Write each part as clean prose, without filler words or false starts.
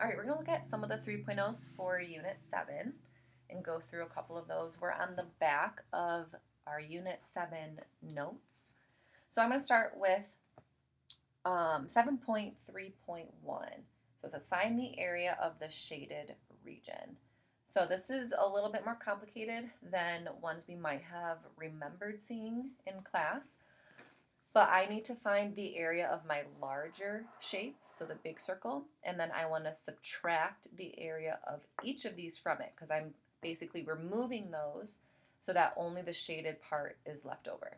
All right, we're going to look at some of the 3.0s for Unit 7 and go through a couple of those. We're on the back of our Unit 7 notes. So I'm going to start with 7.3.1. So it says find the area of the shaded region. So this is a little bit more complicated than ones we might have remembered seeing in class. But I need to find the area of my larger shape, so the big circle, and then I want to subtract the area of each of these from it because I'm basically removing those so that only the shaded part is left over.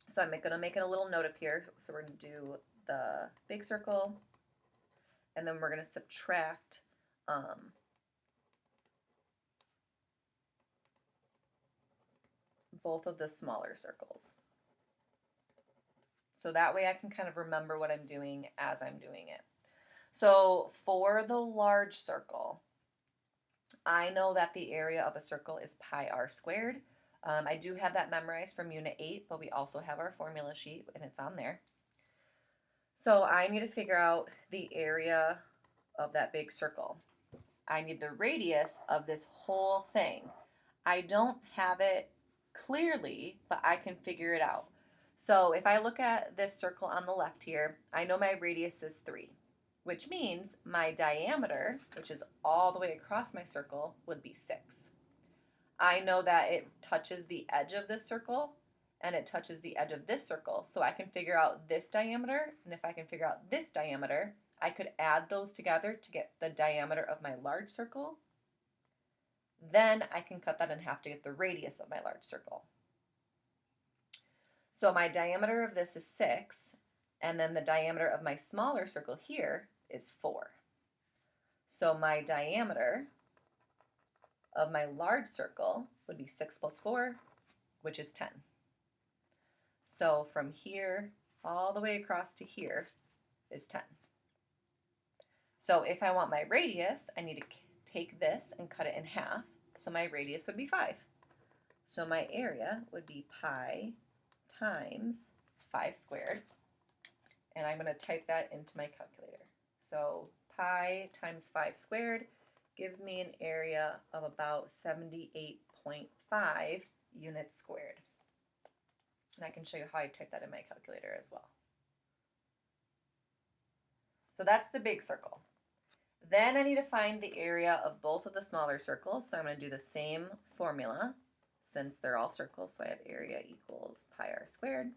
So I'm going to make a little note up here. So we're going to do the big circle, and then we're going to subtract both of the smaller circles. So that way I can kind of remember what I'm doing as I'm doing it. So for the large circle, I know that the area of a circle is pi r squared. I do have that memorized from Unit 8, but we also have our formula sheet, and it's on there. So I need to figure out the area of that big circle. I need the radius of this whole thing. I don't have it clearly, but I can figure it out. So if I look at this circle on the left here, I know my radius is 3, which means my diameter, which is all the way across my circle, would be 6. I know that it touches the edge of this circle and it touches the edge of this circle, so I can figure out this diameter, and if I can figure out this diameter, I could add those together to get the diameter of my large circle. Then I can cut that in half to get the radius of my large circle. So my diameter of this is 6, and then the diameter of my smaller circle here is 4. So my diameter of my large circle would be 6 plus 4, which is 10. So from here all the way across to here is 10. So if I want my radius, I need to take this and cut it in half. So my radius would be 5. So my area would be pi times 5 squared, and I'm going to type that into my calculator. So pi times 5 squared gives me an area of about 78.5 units squared. And I can show you how I type that in my calculator as well. So that's the big circle. Then I need to find the area of both of the smaller circles, so I'm going to do the same formula since they're all circles, so I have area equals pi r squared.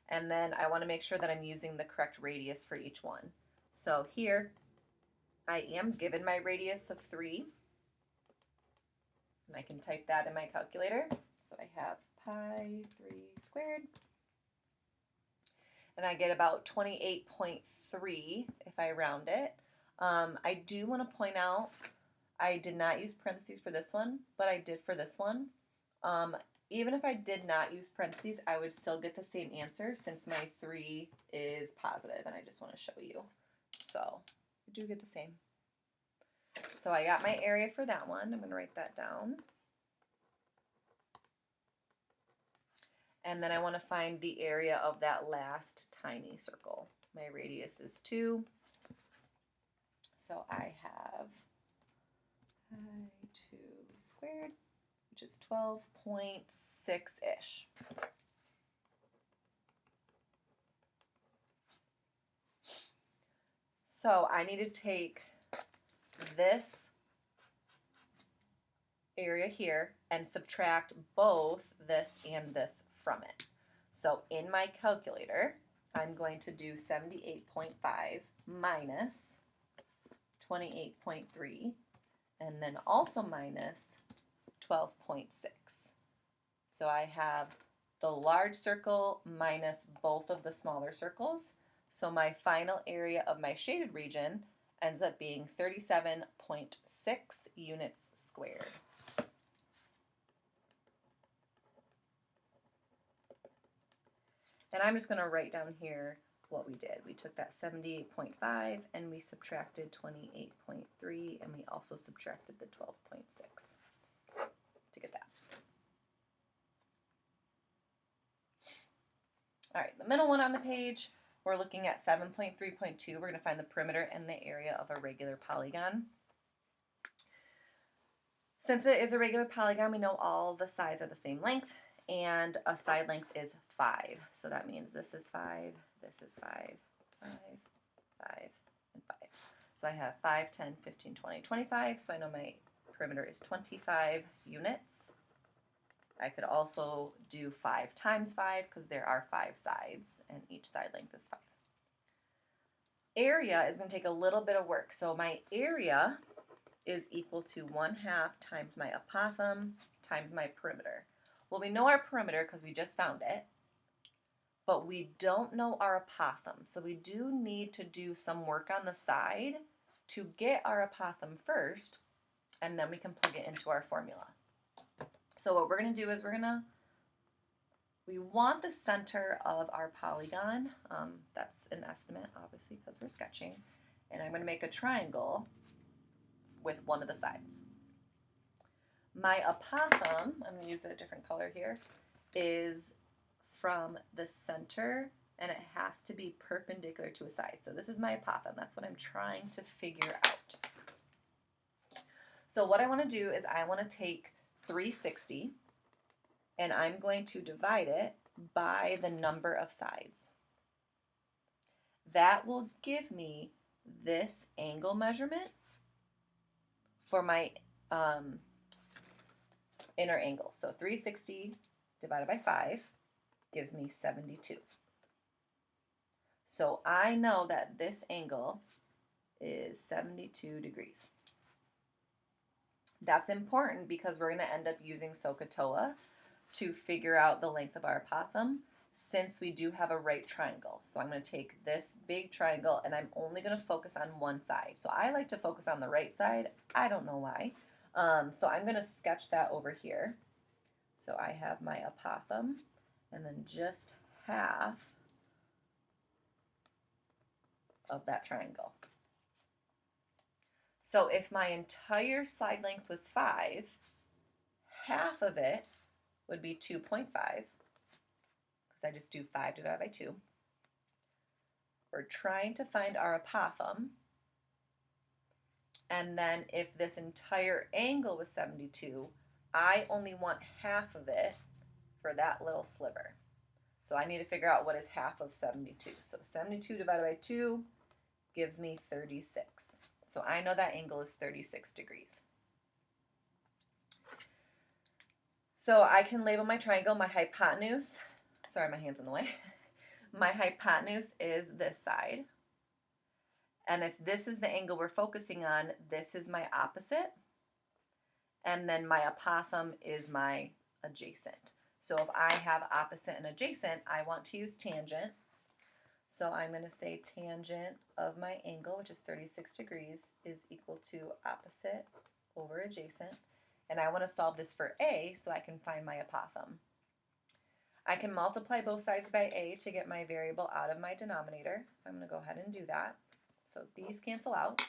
And then I want to make sure that I'm using the correct radius for each one. So here I am given my radius of 3, and I can type that in my calculator. So I have pi 3 squared, and I get about 28.3 if I round it. I do want to point out I did not use parentheses for this one, but I did for this one. Even if I did not use parentheses, I would still get the same answer since my 3 is positive, and I just want to show you. So I do get the same. So I got my area for that one. I'm going to write that down. And then I want to find the area of that last tiny circle. My radius is 2. So I have pi 2 squared, which is 12.6-ish. So I need to take this area here and subtract both this and this from it. So in my calculator, I'm going to do 78.5 minus 28.3, and then also minus 12.6. So I have the large circle minus both of the smaller circles. So my final area of my shaded region ends up being 37.6 units squared. And I'm just going to write down here what we did. We took that 78.5 and we subtracted 28.3, and we also subtracted the 12.6 to get that. All right, the middle one on the page, We're looking at 7.3.2. We're going to find the perimeter and the area of a regular polygon. Since it is a regular polygon, we know all the sides are the same length, and a side length is 5. So that means this is 5, this is 5, 5, 5, and 5. So I have 5, 10, 15, 20, 25. So I know my perimeter is 25 units. I could also do 5 times 5 because there are 5 sides and each side length is 5. Area is going to take a little bit of work. So my area is equal to 1/2 times my apothem times my perimeter. Well, we know our perimeter because we just found it, but we don't know our apothem. So we do need to do some work on the side to get our apothem first, and then we can plug it into our formula. So what we're going to do is we want the center of our polygon. That's an estimate, obviously, because we're sketching. And I'm going to make a triangle with one of the sides. My apothem, I'm going to use a different color here, is from the center, and it has to be perpendicular to a side. So this is my apothem. That's what I'm trying to figure out. So what I want to do is I want to take 360, and I'm going to divide it by the number of sides. That will give me this angle measurement for my inner angle. So 360 divided by 5 gives me 72. So I know that this angle is 72 degrees. That's important because we're going to end up using SOHCAHTOA to figure out the length of our apothem since we do have a right triangle. So I'm going to take this big triangle and I'm only going to focus on one side. So I like to focus on the right side. I don't know why. So I'm going to sketch that over here. So I have my apothem and then just half of that triangle. So if my entire side length was 5, half of it would be 2.5, because I just do 5 divided by 2. We're trying to find our apothem, and then if this entire angle was 72, I only want half of it for that little sliver. So I need to figure out what is half of 72. So 72 divided by 2 gives me 36. So I know that angle is 36 degrees. So I can label my triangle, my hypotenuse. Sorry, my hand's in the way. My hypotenuse is this side. And if this is the angle we're focusing on, this is my opposite. And then my apothem is my adjacent. So if I have opposite and adjacent, I want to use tangent. So I'm going to say tangent of my angle, which is 36 degrees, is equal to opposite over adjacent. And I want to solve this for A so I can find my apothem. I can multiply both sides by A to get my variable out of my denominator. So I'm going to go ahead and do that. So these cancel out.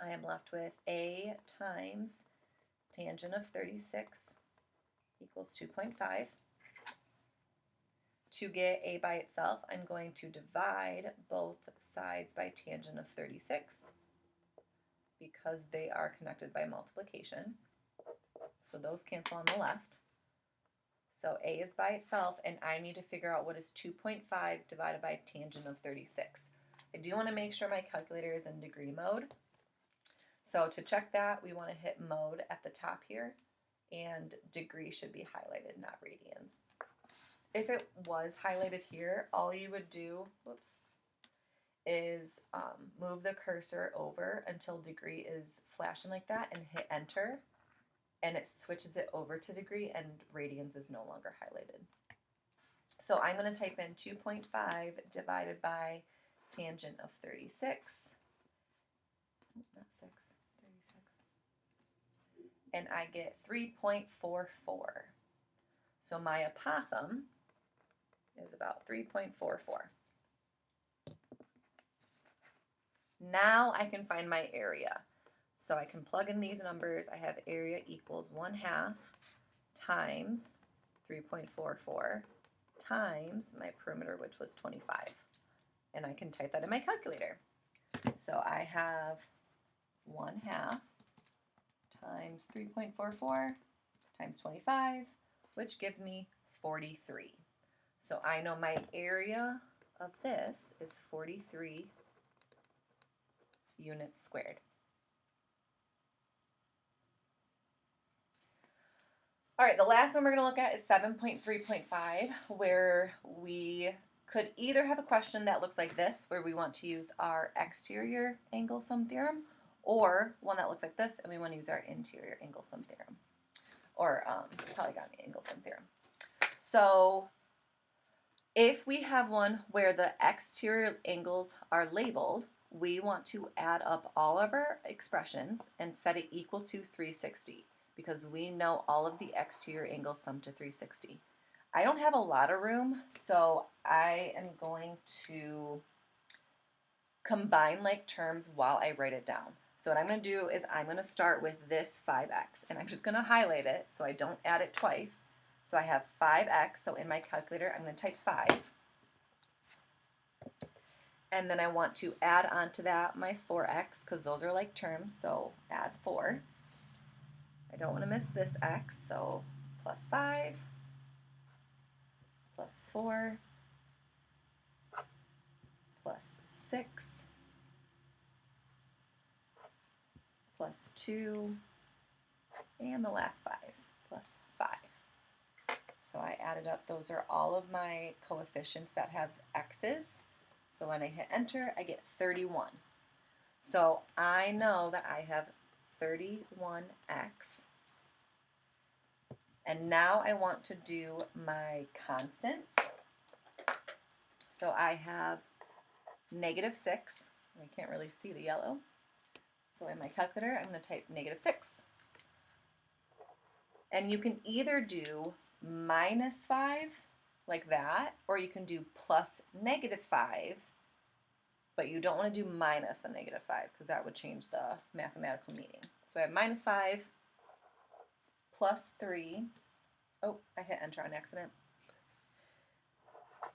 I am left with A times tangent of 36 equals 2.5. To get A by itself, I'm going to divide both sides by tangent of 36 because they are connected by multiplication. So those cancel on the left. So A is by itself, and I need to figure out what is 2.5 divided by tangent of 36. I do want to make sure my calculator is in degree mode. So to check that, we want to hit mode at the top here, and degree should be highlighted, not radians. If it was highlighted here, all you would do, is move the cursor over until degree is flashing like that and hit enter, and it switches it over to degree and radians is no longer highlighted. So I'm going to type in 2.5 divided by tangent of 36, not 6, 36, and I get 3.44. So my apothem is about 3.44. Now I can find my area. So I can plug in these numbers. I have area equals 1/2 times 3.44 times my perimeter, which was 25. and I can type that in my calculator. So I have 1/2 times 3.44 times 25, which gives me 43. So I know my area of this is 43 units squared. All right, the last one we're going to look at is 7.3.5, where we could either have a question that looks like this, where we want to use our exterior angle sum theorem, or one that looks like this, and we want to use our interior angle sum theorem, or polygon angle sum theorem. So if we have one where the exterior angles are labeled, we want to add up all of our expressions and set it equal to 360, because we know all of the exterior angles sum to 360. I don't have a lot of room, so I am going to combine like terms while I write it down. So what I'm going to do is I'm going to start with this 5x, and I'm just going to highlight it so I don't add it twice. So I have 5x, so in my calculator I'm going to type 5. And then I want to add on to that my 4x, because those are like terms, so add 4. I don't want to miss this x, so plus 5, plus 4, plus 6, plus 2, and the last 5, plus 5. So I added up, those are all of my coefficients that have x's. So when I hit enter, I get 31. So I know that I have 31x. And now I want to do my constants. So I have -6. I can't really see the yellow. So in my calculator, I'm going to type -6. And you can either do -5 like that, or you can do plus -5, but you don't want to do minus a -5 because that would change the mathematical meaning. So I have -5 plus 3, oh, I hit enter on accident,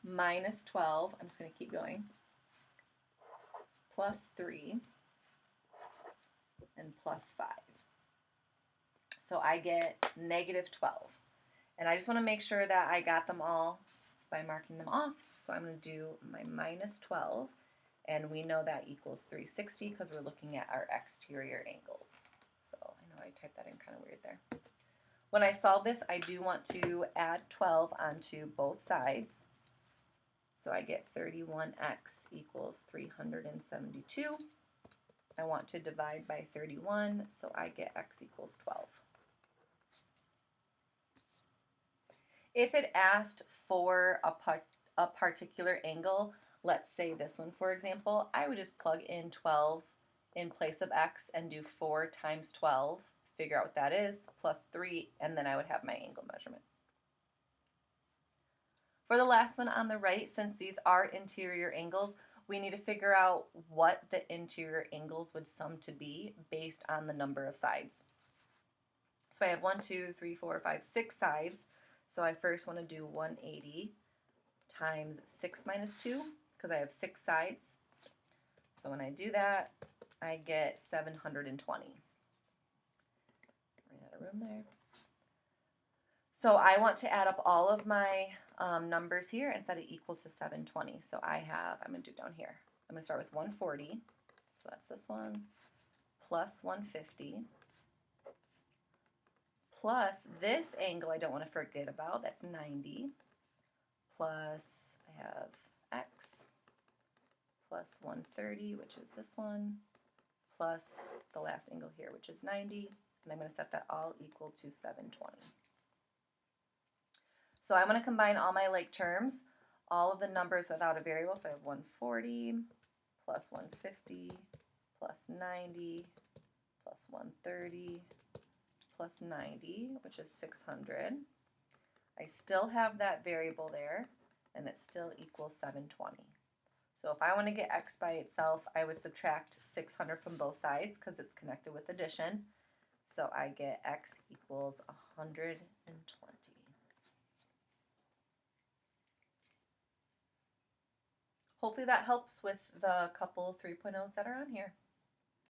-12, I'm just going to keep going, plus 3, and plus 5. So I get -12. And I just want to make sure that I got them all by marking them off. So I'm going to do my -12, and we know that equals 360 because we're looking at our exterior angles. So I know I typed that in kind of weird there. When I solve this, I do want to add 12 onto both sides. So I get 31x equals 372. I want to divide by 31, so I get x equals 12. If it asked for a particular angle, let's say this one for example, I would just plug in 12 in place of x and do 4 times 12, figure out what that is, plus 3, and then I would have my angle measurement. For the last one on the right, since these are interior angles, we need to figure out what the interior angles would sum to be based on the number of sides. So I have 1, 2, 3, 4, 5, 6 sides. So I first want to do 180 times 6 minus 2, because I have 6 sides. So when I do that, I get 720. Running out of room there. So I want to add up all of my numbers here and set it equal to 720. So I'm going to do down here. I'm going to start with 140. So that's this one, plus 150. Plus this angle I don't want to forget about, that's 90, plus I have x, plus 130, which is this one, plus the last angle here, which is 90, and I'm going to set that all equal to 720. So I'm going to combine all my like terms, all of the numbers without a variable, so I have 140, plus 150, plus 90, plus 130, plus 90, which is 600. I still have that variable there, and it still equals 720. So if I want to get x by itself, I would subtract 600 from both sides because it's connected with addition. So I get x equals 120. hopefully that helps with the couple 3.0s that are on here.